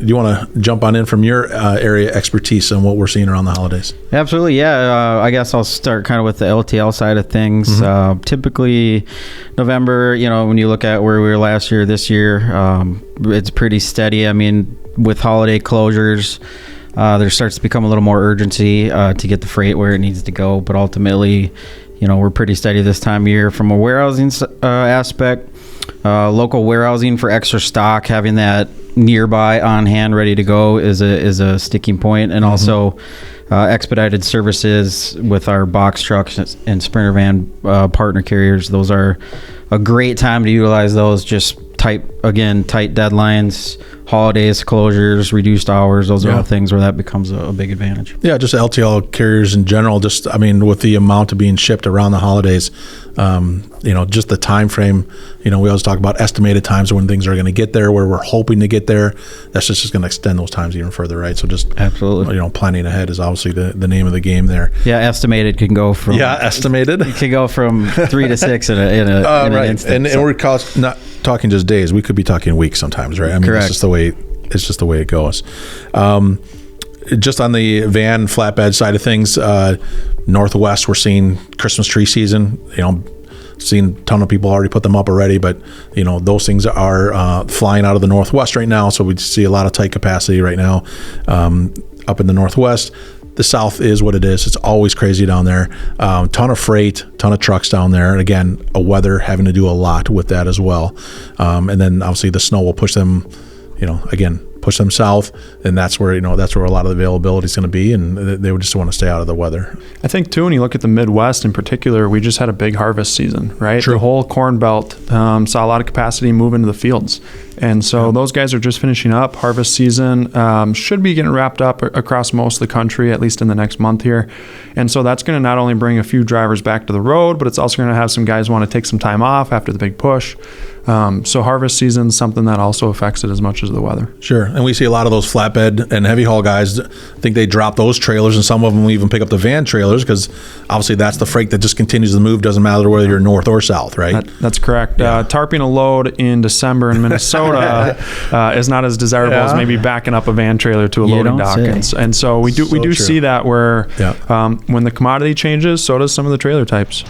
you want to jump on in from your area expertise on what we're seeing around the holidays? Absolutely, yeah. I guess I'll start kind of with the LTL side of things. Mm-hmm. Typically, November, when you look at where we were last year, this year, it's pretty steady. I mean, with holiday closures, there starts to become a little more urgency to get the freight where it needs to go. But ultimately, we're pretty steady this time of year from a warehousing aspect. Local warehousing for extra stock, having that nearby on hand ready to go is a sticking point. And also expedited services with our box trucks and Sprinter van partner carriers. Those are a great time to utilize those. Just tight deadlines, holidays, closures, reduced hours. Those are all things where that becomes a big advantage. Yeah, just LTL carriers in general. With the amount of being shipped around the holidays, just the time frame. We always talk about estimated times of when things are going to get there, where we're hoping to get there. That's just going to extend those times even further, right? So just absolutely, planning ahead is obviously the name of the game there. Yeah, estimated can go from estimated. It can go from 3 to 6 in an instant. And we're not talking just days. We could be talking weeks sometimes, right? Correct. It's just the way it goes. Just on the van flatbed side of things, Northwest, we're seeing Christmas tree season. Seen a ton of people already put them up already, but those things are flying out of the Northwest right now. So we see a lot of tight capacity right now up in the Northwest. The South is what it is. It's always crazy down there. Ton of freight, ton of trucks down there. And again, weather having to do a lot with that as well. And then obviously the snow will push them, push them south, and that's where a lot of the availability is going to be, and they would just want to stay out of the weather. I think too, when you look at the Midwest in particular, we just had a big harvest season, right? True. The whole Corn Belt saw a lot of capacity move into the fields, and so those guys are just finishing up. Harvest season should be getting wrapped up across most of the country, at least in the next month here, and so that's going to not only bring a few drivers back to the road, but it's also going to have some guys want to take some time off after the big push. So harvest season is something that also affects it as much as the weather. Sure. And we see a lot of those flatbed and heavy haul guys. I think they drop those trailers, and some of them will even pick up the van trailers, because obviously that's the freight that just continues to move. Doesn't matter whether you're north or south, right? That's correct. Yeah. Tarping a load in December in Minnesota is not as desirable as maybe backing up a van trailer to a loading dock. And so we do see that where when the commodity changes, so does some of the trailer types.